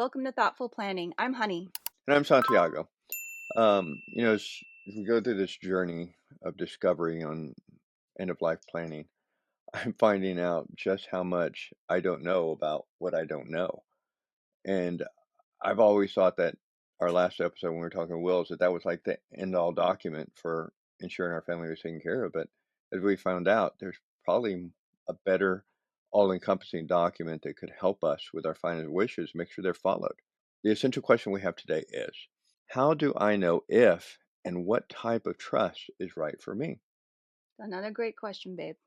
Welcome to Thoughtful Planning. I'm Honey. And I'm Santiago. As we go through this journey of discovery on end of life planning, I'm finding out just how much I don't know about what I don't know. And I've always thought that our last episode when we were talking wills, that was like the end all document for ensuring our family was taken care of. But as we found out, there's probably a better all encompassing document that could help us with our final wishes, make sure they're followed. The essential question we have today is, how do I know if and what type of trust is right for me? Another great question, babe.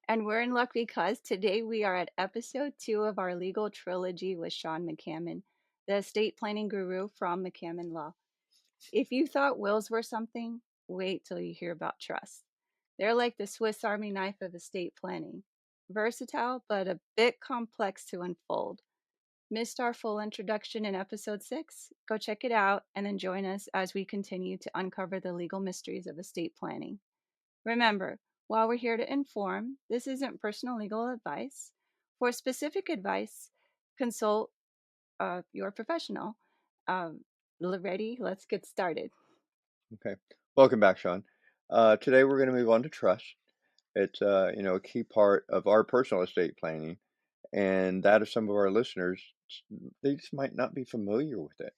And we're in luck because today we are at episode 2 of our legal trilogy with Shawn McCammon, the estate planning guru from McCammon Law. If you thought wills were something, wait till you hear about trusts. They're like the Swiss Army knife of estate planning. Versatile, but a bit complex to unfold. Missed our full introduction in episode 6? Go check it out and then join us as we continue to uncover the legal mysteries of estate planning. Remember, while we're here to inform, this isn't personal legal advice. For specific advice, consult your professional. Ready? Let's get started. Okay. Welcome back, Sean. Today we're going to move on to trust. It's a key part of our personal estate planning, and that of some of our listeners, they just might not be familiar with it.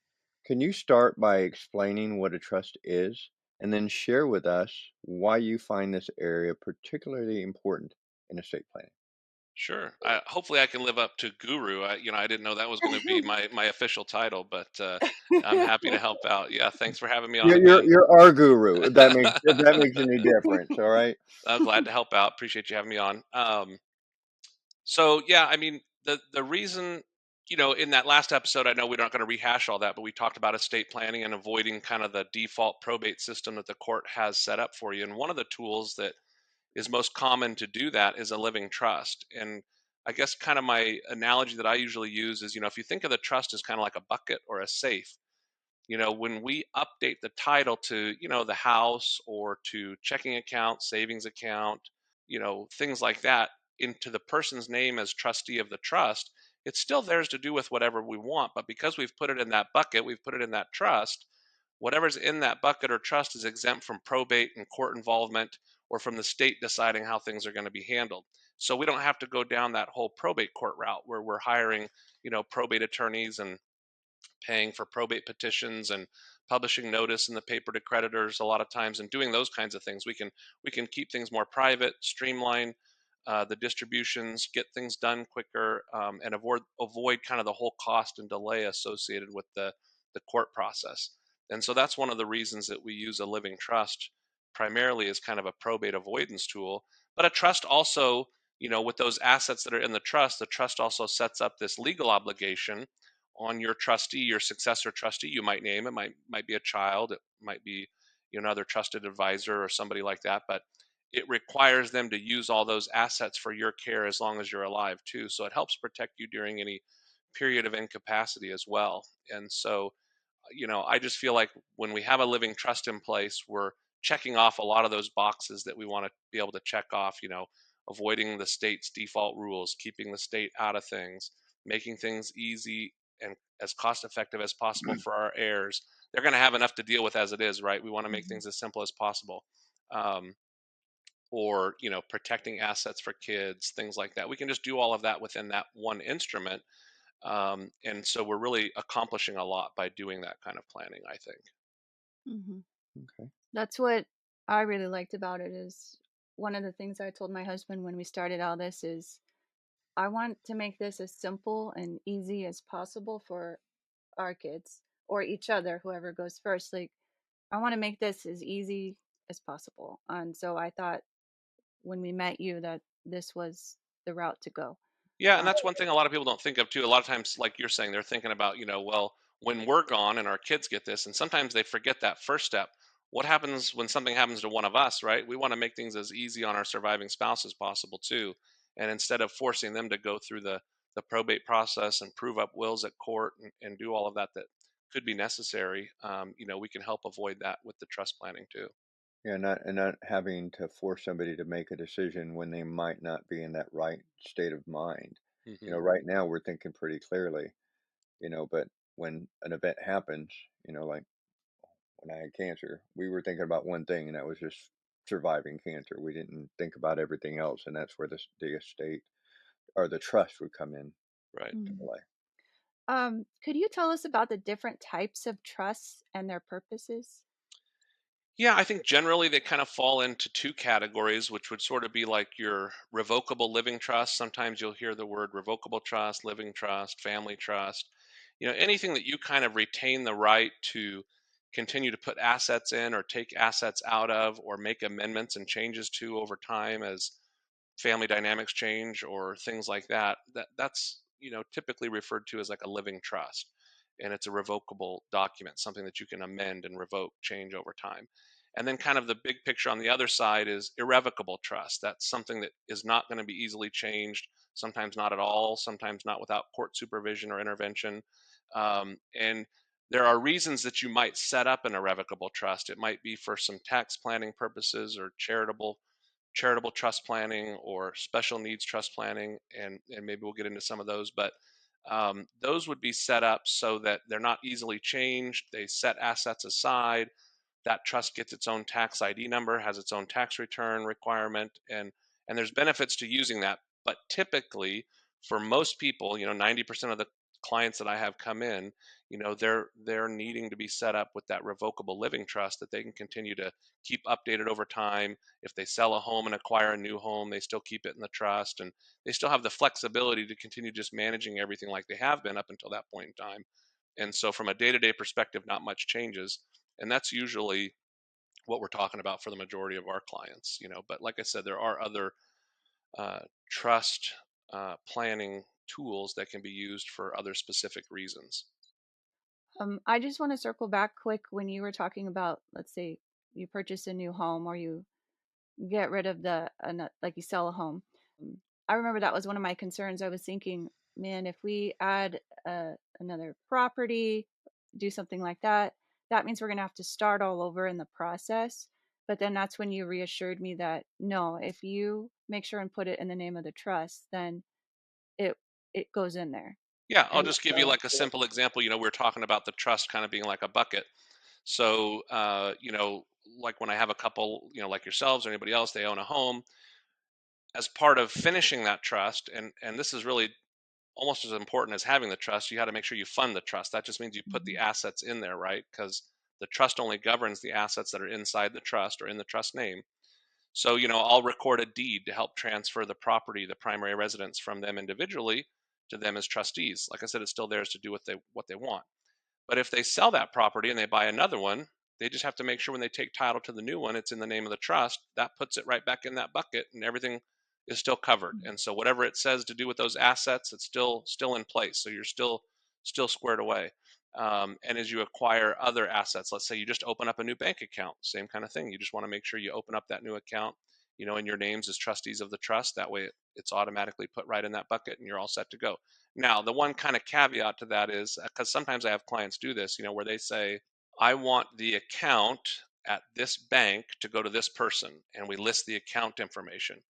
Can you start by explaining what a trust is, and then share with us why you find this area particularly important in estate planning? Sure. Hopefully, I can live up to guru. I didn't know that was going to be my official title, but I'm happy to help out. Yeah, thanks for having me on again. You're our guru. If that makes any difference, all right? I'm glad to help out. Appreciate you having me on. So yeah, I mean the reason in that last episode, I know we're not going to rehash all that, but we talked about estate planning and avoiding kind of the default probate system that the court has set up for you. And one of the tools that is most common to do that is a living trust. And I guess kind of my analogy that I usually use is, if you think of the trust as kind of like a bucket or a safe, when we update the title to, the house or to checking account, savings account, things like that into the person's name as trustee of the trust, it's still theirs to do with whatever we want. But because we've put it in that bucket, we've put it in that trust, whatever's in that bucket or trust is exempt from probate and court involvement or from the state deciding how things are going to be handled. So we don't have to go down that whole probate court route where we're hiring, probate attorneys and paying for probate petitions and publishing notice in the paper to creditors a lot of times and doing those kinds of things. We can keep things more private, streamline the distributions, get things done quicker, and avoid kind of the whole cost and delay associated with the court process. And so that's one of the reasons that we use a living trust primarily as kind of a probate avoidance tool. But a trust also, with those assets that are in the trust also sets up this legal obligation on your trustee, your successor trustee. You might name it, might be a child, it might be another trusted advisor or somebody like that, but it requires them to use all those assets for your care as long as you're alive too. So it helps protect you during any period of incapacity as well. And so, I just feel like when we have a living trust in place, we're checking off a lot of those boxes that we want to be able to check off, avoiding the state's default rules, keeping the state out of things, making things easy and as cost effective as possible for our heirs. They're going to have enough to deal with as it is, right? We want to make Mhm. things as simple as possible. Or protecting assets for kids, things like that. We can just do all of that within that one instrument, and so we're really accomplishing a lot by doing that kind of planning, I think. Mhm. Okay. That's what I really liked about it is one of the things I told my husband when we started all this is I want to make this as simple and easy as possible for our kids or each other, whoever goes first. Like, I want to make this as easy as possible. And so I thought when we met you that this was the route to go. Yeah, and Um, that's one thing a lot of people don't think of too. A lot of times, like you're saying, they're thinking about, well, when we're gone and our kids get this, and sometimes they forget that first step. What happens when something happens to one of us, right? We want to make things as easy on our surviving spouse as possible too. And instead of forcing them to go through the probate process and prove up wills at court and do all of that could be necessary, we can help avoid that with the trust planning too. Yeah, not having to force somebody to make a decision when they might not be in that right state of mind. Hmm. Right now we're thinking pretty clearly. But when an event happens, like when I had cancer, we were thinking about one thing, and that was just surviving cancer. We didn't think about everything else, and that's where the estate or the trust would come in Right. to Mhm. play. Could you tell us about the different types of trusts and their purposes? Yeah, I think generally they kind of fall into two categories, which would sort of be like your revocable living trust. Sometimes you'll hear the word revocable trust, living trust, family trust. Anything that you kind of retain the right to continue to put assets in or take assets out of or make amendments and changes to over time as family dynamics change or things like that. That's typically referred to as like a living trust, and it's a revocable document, something that you can amend and revoke, change over time. And then kind of the big picture on the other side is irrevocable trust. That's something that is not going to be easily changed, sometimes not at all, sometimes not without court supervision or intervention. And there are reasons that you might set up an irrevocable trust. It might be for some tax planning purposes or charitable trust planning or special needs trust planning, and maybe we'll get into some of those. But those would be set up so that they're not easily changed. They set assets aside. That trust gets its own tax ID number, has its own tax return requirement, and there's benefits to using that. But typically, for most people, 90% of the clients that I have come in, they're needing to be set up with that revocable living trust that they can continue to keep updated over time. If they sell a home and acquire a new home, they still keep it in the trust, and they still have the flexibility to continue just managing everything like they have been up until that point in time. And so, from a day-to-day perspective, not much changes, and that's usually what we're talking about for the majority of our clients. But like I said, there are other uh, trust planning tools that can be used for other specific reasons. I just want to circle back quick when you were talking about, let's say, you purchase a new home or you get rid of like you sell a home. Um, I remember that was one of my concerns. I was thinking, man, if we add another property, do something like that, that means we're going to have to start all over in the process. But then that's when you reassured me that no, if you make sure and put it in the name of the trust, then it it goes in there. Yeah, I'll And just give you so, like a simple example. We're talking about the trust kind of being like a bucket. So, like when I have a couple, like yourselves or anybody else, they own a home. As part of finishing that trust, and this is really almost as important as having the trust, you got to make sure you fund the trust. That just means you put the mhm, assets in there, right? Because the trust only governs the assets that are inside the trust or in the trust name. So, I'll record a deed to help transfer the property, the primary residence, from them individually to them as trustees. Like I said, it's still theirs to do what they want. But if they sell that property and they buy another one, they just have to make sure when they take title to the new one, it's in the name of the trust. That puts it right back in that bucket, and everything is still covered. mhm, And so whatever it says to do with those assets, it's still in place. So you're still squared away. And as you acquire other assets, let's say you just open up a new bank account, same kind of thing. You just want to make sure you open up that new account, in your names as trustees of the trust. That way, it's automatically put right in that bucket, and you're all set to go. Now, the one kind of caveat to that is because sometimes I have clients do this, where they say, I want the account at this bank to go to this person, and we list the account information.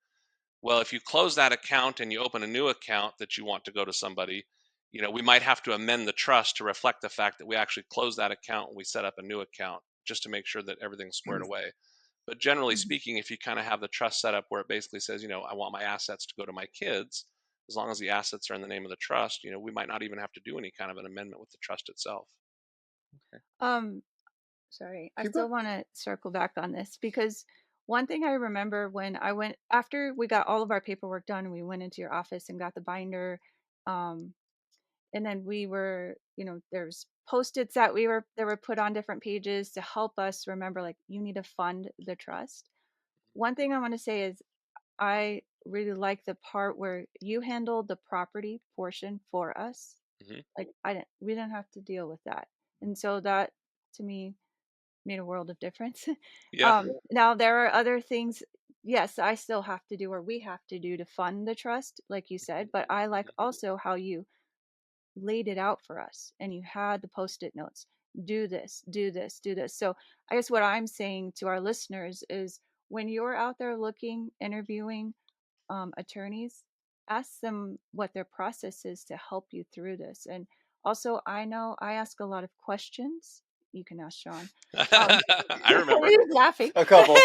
Well, if you close that account and you open a new account that you want to go to somebody, we might have to amend the trust to reflect the fact that we actually closed that account and we set up a new account just to make sure that everything's squared away. But generally mhm. speaking, if you kind of have the trust set up where it basically says, I want my assets to go to my kids, as long as the assets are in the name of the trust, we might not even have to do any kind of an amendment with the trust itself. Okay. um, Sorry, I Keep still up. want to circle back on this because one thing I remember when I went after we got all of our paperwork done, we went into your office and got the binder. Um, and then we were, there's post-its that were put on different pages to help us remember, like, you need to fund the trust. One thing I want to say is I really like the part where you handled the property portion for us. Hmm. Like, we didn't have to deal with that. And so that to me made a world of difference. Yeah. Now there are other things, yes, I still have to do or we have to do to fund the trust, like you said, but I like Hmm. also how you laid it out for us and you had the post-it notes. Do this, do this, do this. So I guess what I'm saying to our listeners is when you're out there looking, interviewing attorneys, ask them what their process is to help you through this. And Also, I know I ask a lot of questions. You can ask Shawn. I remember. He was laughing. A couple.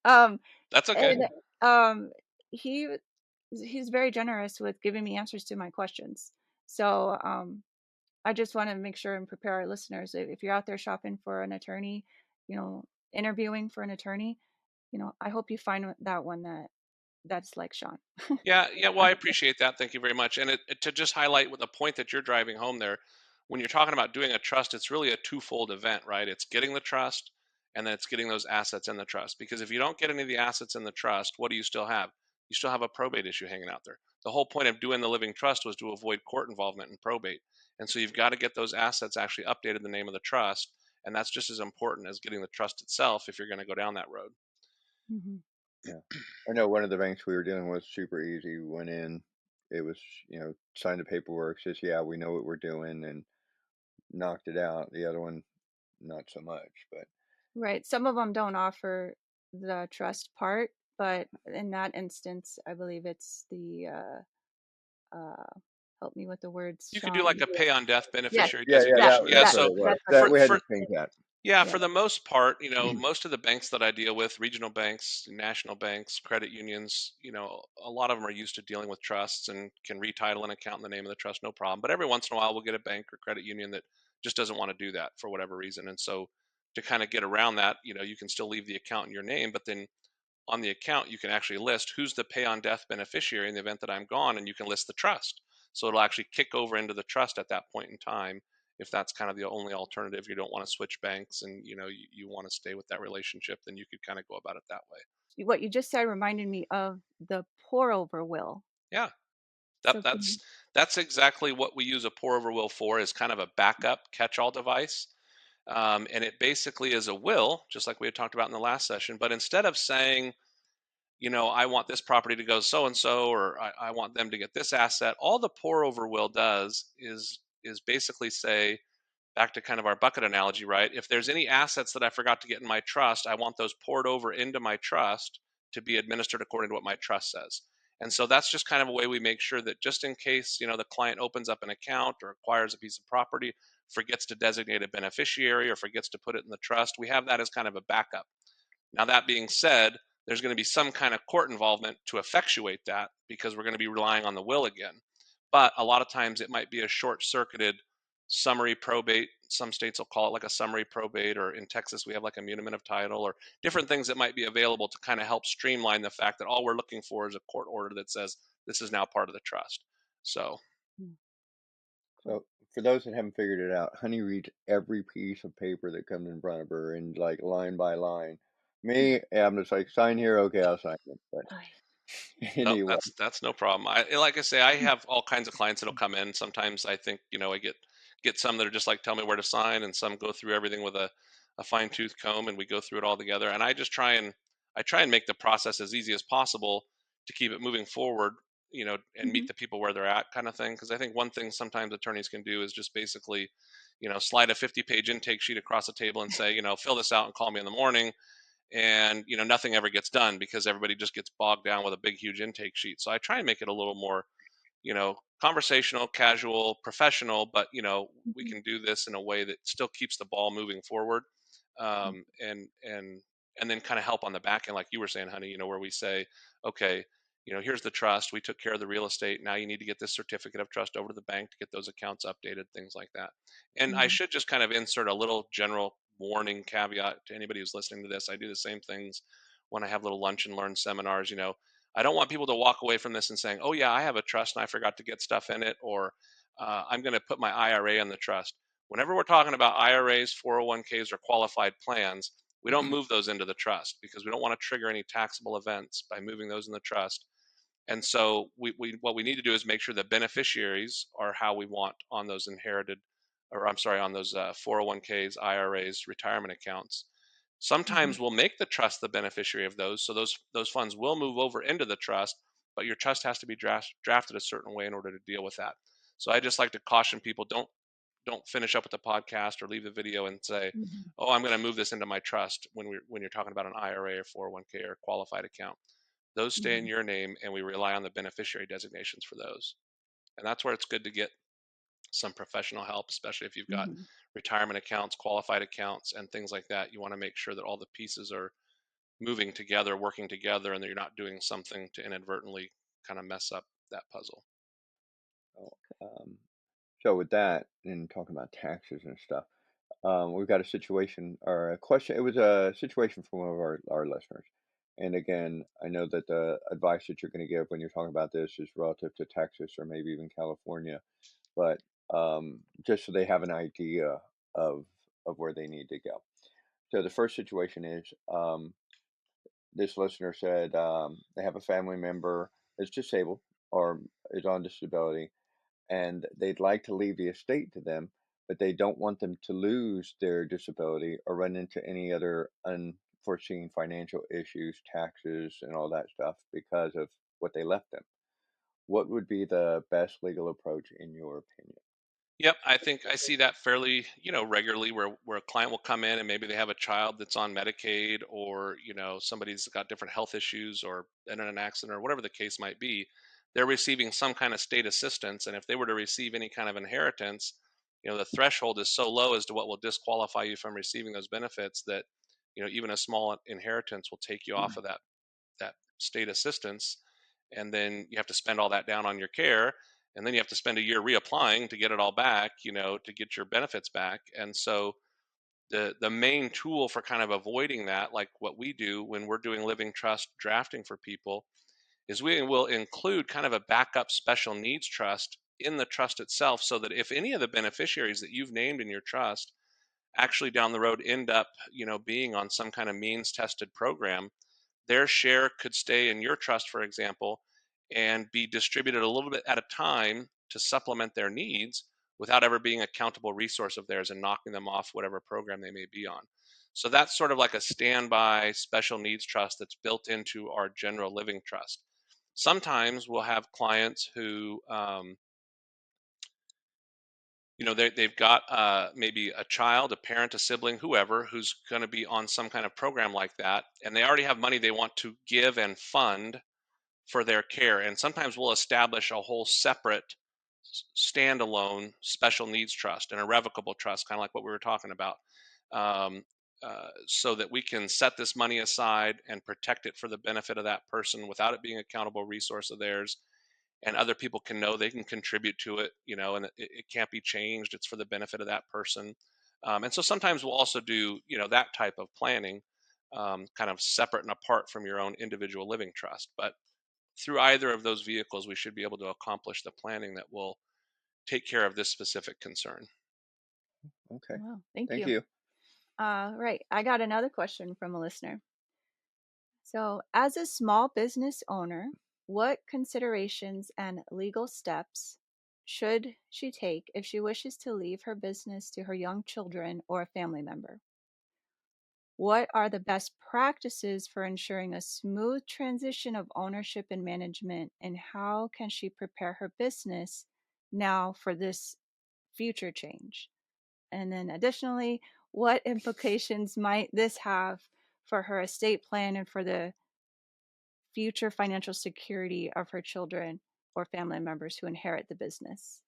That's okay. And he he's very generous with giving me answers to my questions. So I just want to make sure and prepare our listeners. If you're out there shopping for an attorney, interviewing for an attorney, I hope you find that one that's like Shawn. Yeah. Well, I appreciate that. Thank you very much. And to just highlight with the point that you're driving home there, when you're talking about doing a trust, it's really a twofold event, right? It's getting the trust, and then it's getting those assets in the trust. Because if you don't get any of the assets in the trust, what do you still have? You still have a probate issue hanging out there. The whole point of doing the living trust was to avoid court involvement in probate. And so you've got to get those assets actually updated in the name of the trust. And that's just as important as getting the trust itself if you're going to go down that road. Mm-hmm. Yeah. I know one of the banks we were dealing with super easy. Went in, it was, signed the paperwork, says, yeah, we know what we're doing, and knocked it out. The other one, not so much, but Right. Some of them don't offer the trust part, but in that instance, I believe it's the help me with the words, You could do Shawn. like a pay on death Yes, beneficiary yeah, that designation. Yeah. that's that what So it was. that's what it That for we is. had for to change that. yeah, Yeah. for the most part, most of the banks that I deal with, regional banks, national banks, credit unions, a lot of them are used to dealing with trusts and can retitle an account in the name of the trust, no problem. But every once in a while, we'll get a bank or credit union that just doesn't want to do that for whatever reason. And so to kind of get around that, you can still leave the account in your name, but then on the account, you can actually list who's the pay on death beneficiary in the event that I'm gone, and you can list the trust. So it'll actually kick over into the trust at that point in time if that's kind of the only alternative. You don't want to switch banks and you want to stay with that relationship, then you could kind of go about it that way. What you just said reminded me of the pour over will. Yeah, that, So that's can that's exactly what we use a pour over will for, is kind of a backup catch-all device. And it basically is a will, just like we had talked about in the last session, but instead of saying, I want this property to go so and so, or I want them to get this asset. All the pour over will does is basically say, back to kind of our bucket analogy, right? If there's any assets that I forgot to get in my trust, I want those poured over into my trust to be administered according to what my trust says. And so that's just kind of a way we make sure that just in case, the client opens up an account or acquires a piece of property, forgets to designate a beneficiary or forgets to put it in the trust, we have that as kind of a backup. Now, that being said, there's going to be some kind of court involvement to effectuate that because we're going to be relying on the will again. But a lot of times it might be a short circuited summary probate. Some states will call it like a summary probate, or in Texas, we have like a muniment of title, or different things that might be available to kind of help streamline the fact that all we're looking for is a court order that says this is now part of the trust. So, So for those that haven't figured it out, Honey reads every piece of paper that comes in front of her, and like line by line. Me, yeah, I'm just like, sign here, okay, I'll sign it. But no, anyway, that's no problem. Like I say, I have all kinds of clients that'll come in. Sometimes I think I get some that are just like, tell me where to sign, and some go through everything with a fine tooth comb, and we go through it all together. And I try and make the process as easy as possible to keep it moving forward, and Mm-hmm. meet the people where they're at, kind of thing. Because I think one thing sometimes attorneys can do is just basically, slide a 50-page intake sheet across the table and say, fill this out and call me in the morning, and nothing ever gets done because everybody just gets bogged down with a big huge intake sheet. So I try and make it a little more conversational, casual, professional, but we Mm-hmm. can do this in a way that still keeps the ball moving forward. And then kind of help on the back end, like you were saying, honey, where we say, okay, here's the trust, we took care of the real estate, now you need to get this certificate of trust over to the bank to get those accounts updated, things like that. And I Mm-hmm. should just kind of insert a little general warning caveat to anybody who's listening to this. I do the same things when I have little lunch and learn seminars. I don't want people to walk away from this and saying, oh yeah, I have a trust and I forgot to get stuff in it, or I'm going to put my IRA in the trust. Whenever we're talking about IRAs, 401ks, or qualified plans, we don't move those into the trust because we don't want to trigger any taxable events by moving those in the trust. And so what we need to do is make sure the beneficiaries are how we want on those inherited, or I'm sorry, on those 401ks, IRAs, retirement accounts. Mm-hmm. Sometimes we'll make the trust the beneficiary of those, so those funds will move over into the trust, but your trust has to be drafted a certain way in order to deal with that. So I just like to caution people: don't finish up with the podcast or leave the video and say, Mm-hmm. "Oh, I'm going to move this into my trust," when you're talking about an IRA or 401k or qualified account. Those stay in Mm-hmm. your name, and we rely on the beneficiary designations for those. And that's where it's good to get some professional help, especially if you've got Hmm. retirement accounts, qualified accounts, and things like that. You want to make sure that all the pieces are moving together, working together, and that you're not doing something to inadvertently kind of mess up that puzzle. Oh, so with that, and talking about taxes and stuff, we've got a situation or a question. It was a situation from one of our listeners. And again, I know that the advice that you're going to give when you're talking about this is relative to Texas or maybe even California, but just so they have an idea of where they need to go. So the first situation is this listener said they have a family member that's disabled or is on disability, and they'd like to leave the estate to them, but they don't want them to lose their disability or run into any other unforeseen financial issues, taxes, and all that stuff because of what they left them. What would be the best legal approach in your opinion? Yep, I think I see that fairly, regularly where a client will come in and maybe they have a child that's on Medicaid, or, somebody's got different health issues or been in an accident or whatever the case might be. They're receiving some kind of state assistance, and if they were to receive any kind of inheritance, the threshold is so low as to what will disqualify you from receiving those benefits that, even a small inheritance will take you off of that state assistance, and then you have to spend all that down on your care, and then you have to spend a year reapplying to get it all back, to get your benefits back. And so the main tool for kind of avoiding that, like what we do when we're doing living trust drafting for people, is we will include kind of a backup special needs trust in the trust itself, so that if any of the beneficiaries that you've named in your trust actually down the road end up, being on some kind of means tested program, their share could stay in your trust, for example, and be distributed a little bit at a time to supplement their needs without ever being a countable resource of theirs and knocking them off whatever program they may be on. So that's sort of like a standby special needs trust that's built into our general living trust. Sometimes we'll have clients who, they've got maybe a child, a parent, a sibling, whoever, who's going to be on some kind of program like that, and they already have money they want to give and fund for their care. And sometimes we'll establish a whole separate standalone special needs trust, an irrevocable trust, kind of like what we were talking about, um, so that we can set this money aside and protect it for the benefit of that person without it being a accountable resource of theirs, and other people can know they can contribute to it, and it can't be changed. It's for the benefit of that person. And so sometimes we'll also do, that type of planning, kind of separate and apart from your own individual living trust. But through either of those vehicles, we should be able to accomplish the planning that will take care of this specific concern. Okay, Wow, thank thank you. you. Right, I got another question from a listener. So, as a small business owner, what considerations and legal steps should she take if she wishes to leave her business to her young children or a family member? What are the best practices for ensuring a smooth transition of ownership and management? And how can she prepare her business now for this future change? And then, additionally, what implications might this have for her estate plan and for the future financial security of her children or family members who inherit the business?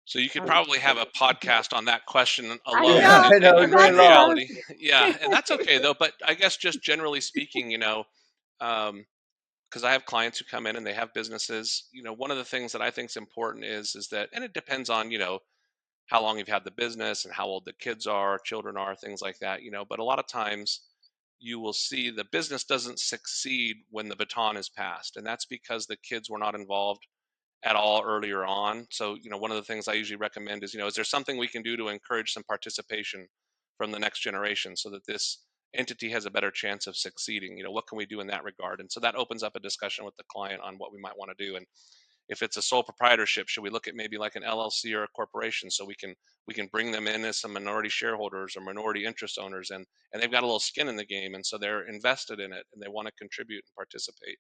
So you could How, probably have a podcast on that question I alone Yeah, know, I know it's in very that's long. reality. Yeah, and that's okay though. But I guess just generally speaking, because I have clients who come in and they have businesses. One of the things that I think is important is that, and it depends on, how long you've had the business and how old the kids are, children are, things like that. But a lot of times you will see the business doesn't succeed when the baton is passed, and that's because the kids were not involved at all earlier on. So, one of the things I usually recommend is, is there something we can do to encourage some participation from the next generation so that this entity has a better chance of succeeding? What can we do in that regard? And so that opens up a discussion with the client on what we might want to do. And if it's a sole proprietorship, should we look at maybe like an LLC or a corporation, so we can bring them in as some minority shareholders or minority interest owners, and they've got a little skin in the game, and so they're invested in it and they want to contribute and participate.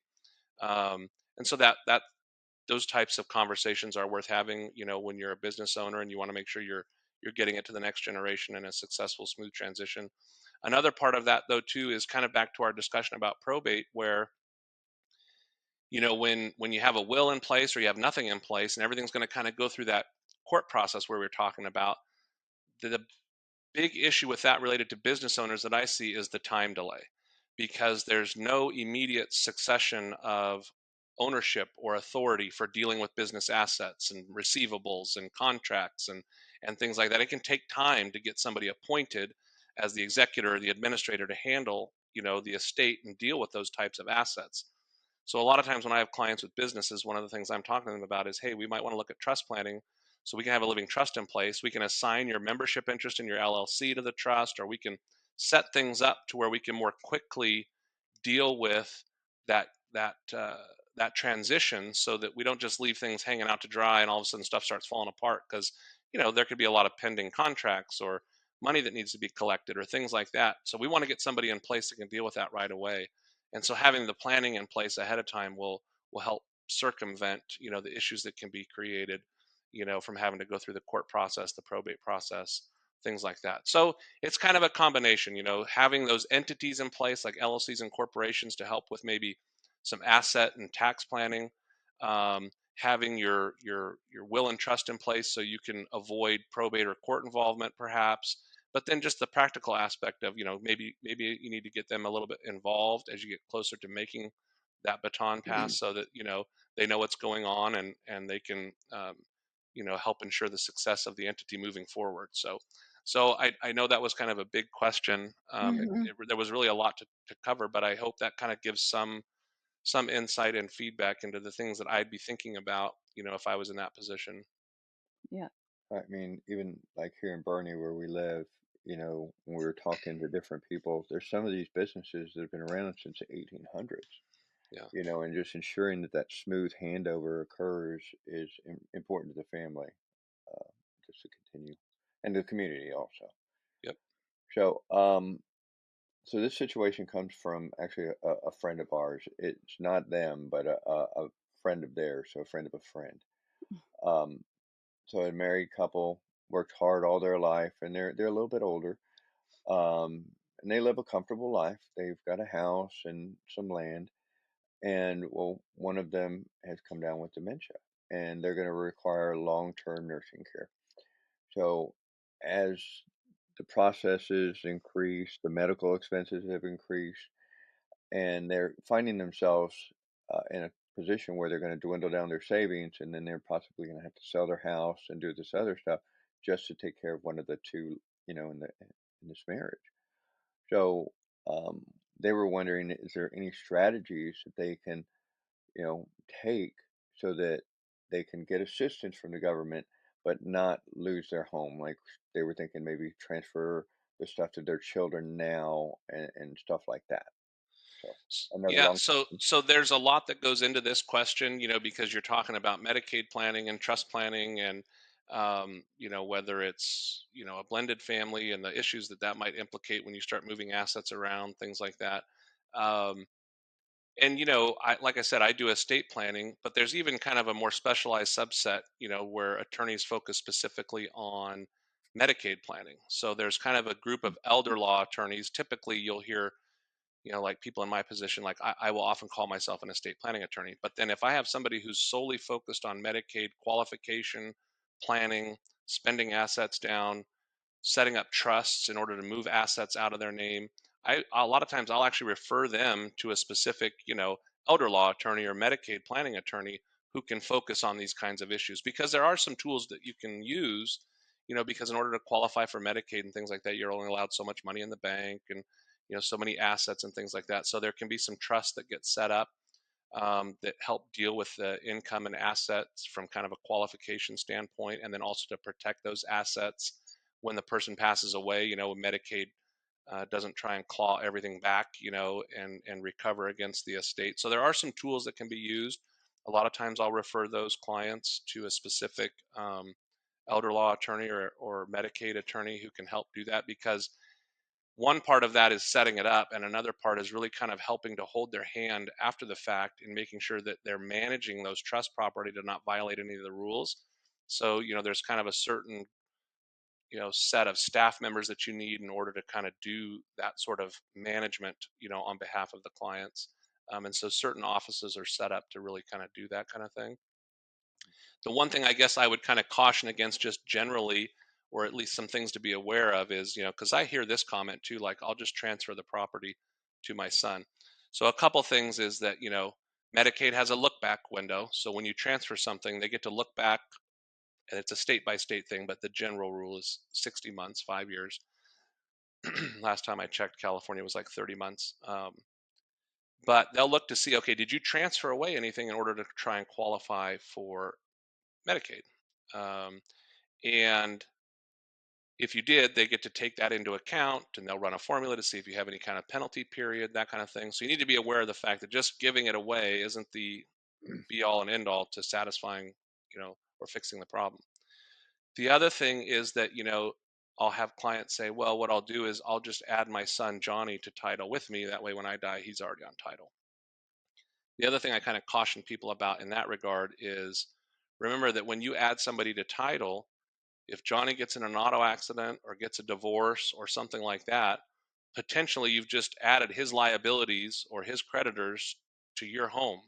And so that those types of conversations are worth having, when you're a business owner and you want to make sure you're getting it to the next generation in a successful, smooth transition. Another part of that though too is kind of back to our discussion about probate, where when you have a will in place or you have nothing in place and everything's going to kind of go through that court process where we were talking about, the big issue with that related to business owners that I see is the time delay, because there's no immediate succession of ownership or authority for dealing with business assets and receivables and contracts and things like that. It can take time to get somebody appointed as the executor or the administrator to handle, the estate and deal with those types of assets. So a lot of times when I have clients with businesses, one of the things I'm talking to them about is, hey, we might want to look at trust planning so we can have a living trust in place. We can assign your membership interest in your LLC to the trust, or we can set things up to where we can more quickly deal with that that transition, so that we don't just leave things hanging out to dry and all of a sudden stuff starts falling apart, because there could be a lot of pending contracts or money that needs to be collected or things like that. So we want to get somebody in place that can deal with that right away. And so having the planning in place ahead of time will help circumvent the issues that can be created from having to go through the court process, the probate process, things like that. So it's kind of a combination, having those entities in place like LLCs and corporations to help with maybe some asset and tax planning, having your will and trust in place so you can avoid probate or court involvement perhaps. But then just the practical aspect of, maybe you need to get them a little bit involved as you get closer to making that baton pass, so that they know what's going on, and they can help ensure the success of the entity moving forward. So I know that was kind of a big question. Hmm. There was really a lot to cover, but I hope that kind of gives some insight and feedback into the things that I'd be thinking about, if I was in that position. Yeah. I mean, even like here in Bernie where we live, when we were talking to different people, there's some of these businesses that have been around since the 1800s, Yeah. and just ensuring that that smooth handover occurs is important to the family, uh, just to continue, and the community also. Yep. So, so this situation comes from actually a friend of ours. It's not them, but a friend of theirs, so a friend of a friend. Um, so a married couple worked hard all their life, and they're a little bit older. And they live a comfortable life. They've got a house and some land, and well, one of them has come down with dementia, and they're going to require long-term nursing care. So as the processes increase, the medical expenses have increased, and they're finding themselves in a position where they're going to dwindle down their savings, and then they're possibly going to have to sell their house and do this other stuff just to take care of one of the two, in this marriage. So um, they were wondering, is there any strategies that they can, you know, take so that they can get assistance from the government, but not lose their home? Like they were thinking maybe transfer the stuff to their children now and stuff like that. So another Yeah, long so question. so there's a lot that goes into this question, because you're talking about Medicaid planning and trust planning, and whether it's a blended family and the issues that that might implicate when you start moving assets around, things like that. Um, and like I said, I do estate planning, but there's even kind of a more specialized subset, where attorneys focus specifically on Medicaid planning. So there's kind of a group of elder law attorneys. Typically, you'll hear like people in my position, like I will often call myself an estate planning attorney. But then if I have somebody who's solely focused on Medicaid qualification, planning, spending assets down, setting up trusts in order to move assets out of their name, a lot of times I'll actually refer them to a specific, elder law attorney or Medicaid planning attorney who can focus on these kinds of issues, because there are some tools that you can use, because in order to qualify for Medicaid and things like that, you're only allowed so much money in the bank, and so many assets and things like that. So there can be some trusts that get set up, that help deal with the income and assets from kind of a qualification standpoint, and then also to protect those assets when the person passes away. Medicaid doesn't try and claw everything back, and recover against the estate. So there are some tools that can be used. A lot of times I'll refer those clients to a specific elder law attorney or Medicaid attorney who can help do that, because one part of that is setting it up, and another part is really kind of helping to hold their hand after the fact and making sure that they're managing those trust property to not violate any of the rules. So there's kind of a certain set of staff members that you need in order to kind of do that sort of management on behalf of the clients. And so certain offices are set up to really kind of do that kind of thing. The one thing I guess I would kind of caution against just generally, or at least some things to be aware of is, because I hear this comment too, like, I'll just transfer the property to my son. So a couple things is that, Medicaid has a look back window. So when you transfer something, they get to look back, and it's a state by state thing, but the general rule is 60 months, 5 years. Last time I checked, California was like 30 months. But they'll look to see, okay, did you transfer away anything in order to try and qualify for Medicaid? Um, and if you did, they get to take that into account, and they'll run a formula to see if you have any kind of penalty period, that kind of thing. So you need to be aware of the fact that just giving it away isn't the be all and end all to satisfying, or fixing the problem. The other thing is that, I'll have clients say, well, what I'll do is I'll just add my son Johnny to title with me. That way, when I die, he's already on title. The other thing I kind of caution people about in that regard is, remember that when you add somebody to title, if Johnny gets in an auto accident or gets a divorce or something like that, potentially you've just added his liabilities or his creditors to your home.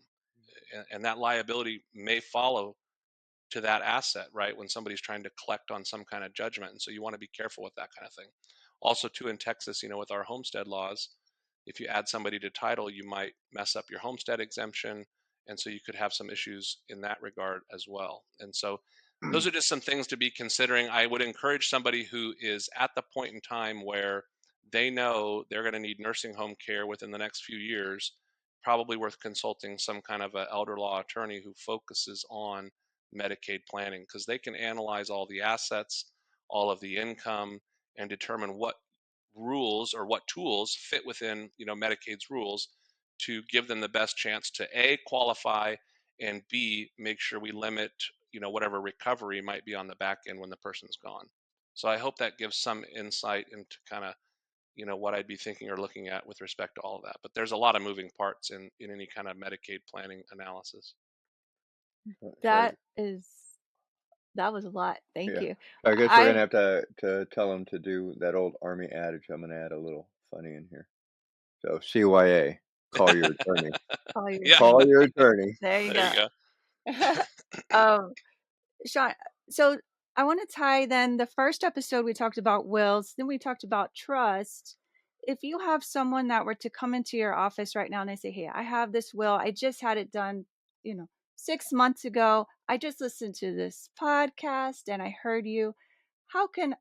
And that liability may follow to that asset, right? When somebody's trying to collect on some kind of judgment. And so you want to be careful with that kind of thing. Also, too, in Texas, with our homestead laws, if you add somebody to title, you might mess up your homestead exemption. And so you could have some issues in that regard as well. And so those are just some things to be considering. I would encourage somebody who is at the point in time where they know they're going to need nursing home care within the next few years, probably worth consulting some kind of an elder law attorney who focuses on Medicaid planning, because they can analyze all the assets, all of the income, and determine what rules or what tools fit within Medicaid's rules to give them the best chance to A, qualify, and B, make sure we limit whatever recovery might be on the back end when the person's gone. So I hope that gives some insight into kind of what I'd be thinking or looking at with respect to all of that. But there's a lot of moving parts in any kind of Medicaid planning analysis. So That was a lot. Thank yeah, you. I guess we're gonna I have to tell them to do that old army adage. I'm gonna add a little funny in here. So CYA, call your attorney. call your Yeah, Call attorney. your attorney. There you there you go. go. um, Sean, so I want to tie then the first episode we talked about wills, then we talked about trust. If you have someone that were to come into your office right now and they say, "Hey, I have this will. I just had it done, 6 months ago. I just listened to this podcast and I heard you. How can,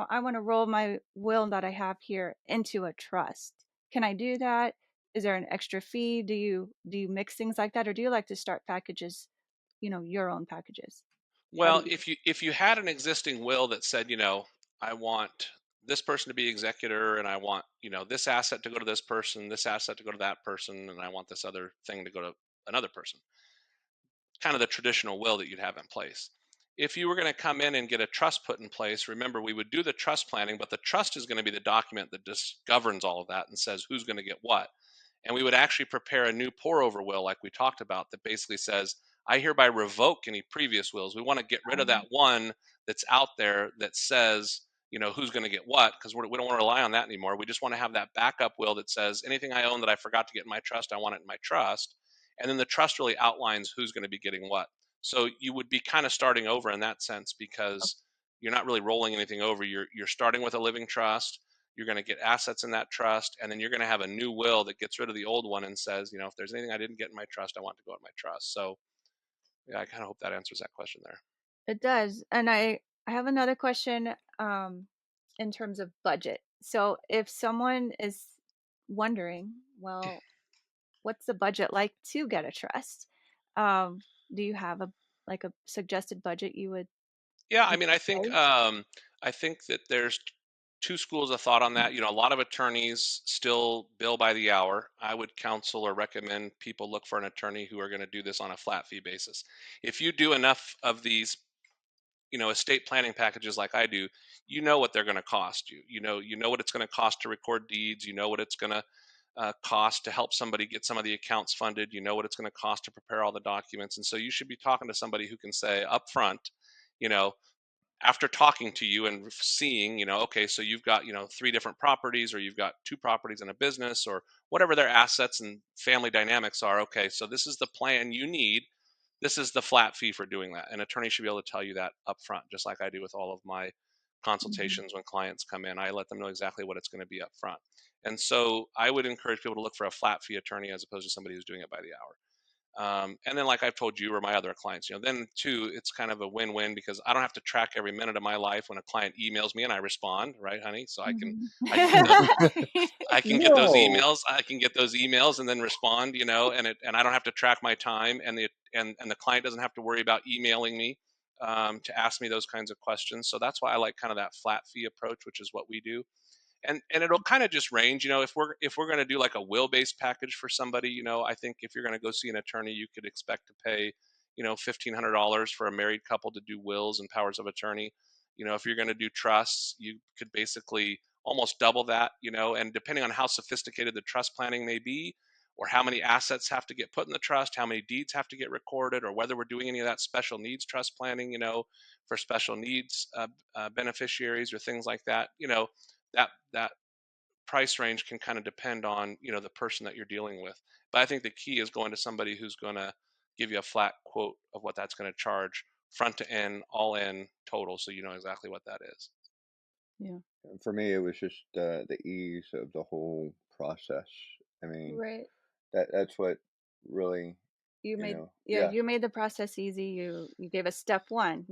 I want to roll my will that I have here into a trust. Can I do that? Is there an extra fee? Do you mix things like that, or do you like to start packages, your own packages? How do Well, you do if you had an existing will that said, I want this person to be executor, and I want, this asset to go to this asset to go to that person, and I want this other thing to go to another person, kind of the traditional will that you'd have in place. If you were going to come in and get a trust put in place, remember, we would do the trust planning, but the trust is going to be the document that just governs all of that and says who's going to get what. And we would actually prepare a new pour over will, like we talked about, that basically says, I hereby revoke any previous wills. We want to get rid of that one that's out there that says, who's going to get what, because we don't want to rely on that anymore. We just want to have that backup will that says anything I own that I forgot to get in my trust, I want it in my trust. And then the trust really outlines who's going to be getting what. So you would be kind of starting over in that sense, because you're not really rolling anything over. You're starting with a living trust. You're going to get assets in that trust, and then you're going to have a new will that gets rid of the old one and says, if there's anything I didn't get in my trust, I want to go in my trust. So yeah, I kind of hope that answers that question there. It does. And I have another question in terms of budget. So if someone is wondering, well, what's the budget like to get a trust? Do you have a suggested budget you would Yeah, I you mean, would say? I think that there's two schools of thought on that. A lot of attorneys still bill by the hour. I would counsel or recommend people look for an attorney who are going to do this on a flat fee basis. If you do enough of these, estate planning packages like I do, you know what they're going to cost you. You know what it's going to cost to record deeds. You know what it's going to cost to help somebody get some of the accounts funded. You know what it's going to cost to prepare all the documents. And so you should be talking to somebody who can say up front, you know, after talking to you and seeing, okay, so you've got, three different properties, or you've got two properties in a business, or whatever their assets and family dynamics are. Okay, so this is the plan you need this is the flat fee for doing that. An attorney should be able to tell you that up front, just like I do with all of my consultations when clients come in. I let them know exactly what it's going to be up front. And so I would encourage people to look for a flat fee attorney as opposed to somebody who's doing it by the hour. And then, like I've told you or my other clients, then too, it's kind of a win-win because I don't have to track every minute of my life when a client emails me and I respond, right, honey? So I can get those, I can get those No. emails, and then respond, and I don't have to track my time, and the client doesn't have to worry about emailing me to ask me those kinds of questions. So that's why I like kind of that flat fee approach, which is what we do. And it'll kind of just range, if we're going to do like a will based package for somebody, I think if you're going to go see an attorney, you could expect to pay $1,500 for a married couple to do wills and powers of attorney. If you're going to do trusts, you could basically almost double that, and depending on how sophisticated the trust planning may be, or how many assets have to get put in the trust, how many deeds have to get recorded, or whether we're doing any of that special needs trust planning, for special needs beneficiaries or things like that, that price range can kind of depend on the person that you're dealing with. But I think the key is going to somebody who's going to give you a flat quote of what that's going to charge, front to end, all in total, so you know exactly what that is. Yeah. For me, it was just the ease of the whole process. I mean, Right. that's what really, You made yeah. you made the process easy. You gave us step one.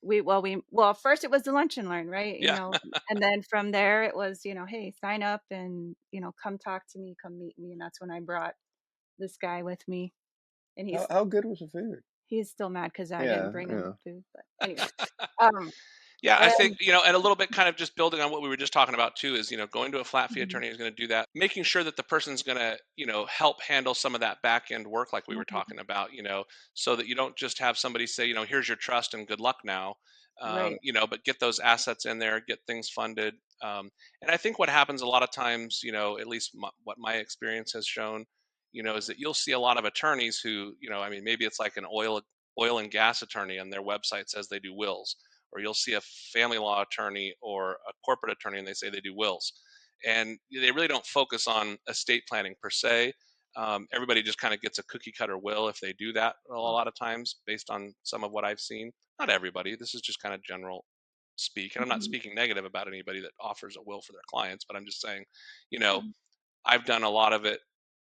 Well, first it was the lunch and learn, right? Yeah. And then from there it was, hey, sign up and come talk to me, come meet me, and that's when I brought this guy with me, and How good was the food? he's still mad because I didn't Yeah, bring him yeah. food, but anyway, um, Yeah, I think, and and a little bit kind of just building on what we were just talking about too is, going to a flat fee mhm, attorney is going to do that, making sure that the person's going to, help handle some of that back end work like we were mhm, talking about, so that you don't just have somebody say, here's your trust and good luck now, right, but get those assets in there, get things funded. And I think what happens a lot of times, at least what my experience has shown, is that you'll see a lot of attorneys who, I mean, maybe it's like an oil and gas attorney and their website says they do wills, or you'll see a family law attorney or a corporate attorney and they say they do wills, and they really don't focus on estate planning per se. Everybody just kind of gets a cookie cutter will if they do that a lot of times, based on some of what I've seen. Not everybody, this is just kind of general speak, and I'm not mhm, speaking negative about anybody that offers a will for their clients, but I'm just saying, you know mhm, I've done a lot of it,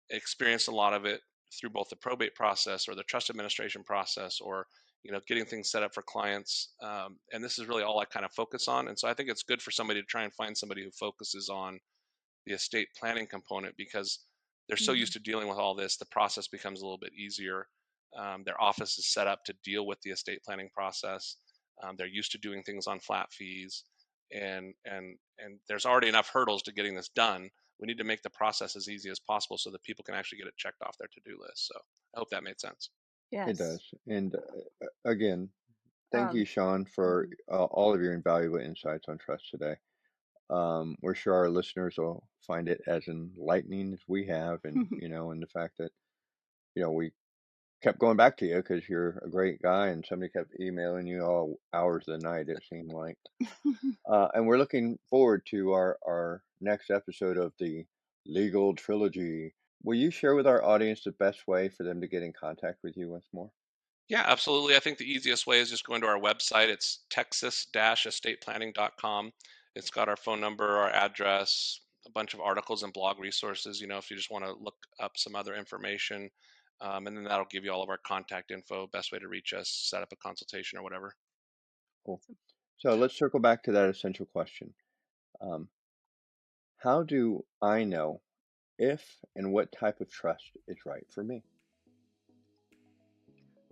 experienced a lot of it through both the probate process or the trust administration process, or getting things set up for clients, and this is really all I kind of focus on. And so I think it's good for somebody to try and find somebody who focuses on the estate planning component, because they're so mhm, used to dealing with all this, the process becomes a little bit easier. Their office is set up to deal with the estate planning process. They're used to doing things on flat fees, and there's already enough hurdles to getting this done. We need to make the process as easy as possible so that people can actually get it checked off their to-do list. So I hope that made sense. It yes, does. And again, thank you, um, Shawn, for mhm, all of your invaluable insights on trust today. We're sure our listeners will find it as enlightening as we have, and the fact that we kept going back to you because you're a great guy, and somebody kept emailing you all hours of the night, it seemed like. And we're looking forward to our next episode of the legal trilogy. Will you share with our audience the best way for them to get in contact with you once more? Yeah, absolutely. I think the easiest way is just going to our website. It's texas-estateplanning.com. It's got our phone number, our address, a bunch of articles and blog resources, if you just want to look up some other information. And then that'll give you all of our contact info, best way to reach us, set up a consultation or whatever. Cool. So let's circle back to that essential question. Um, how do I know if and what type of trust is right for me?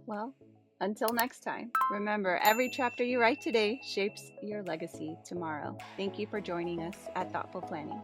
well, until next time, remember every chapter you write today shapes your legacy tomorrow. Thank you for joining us at Thoughtful Planning.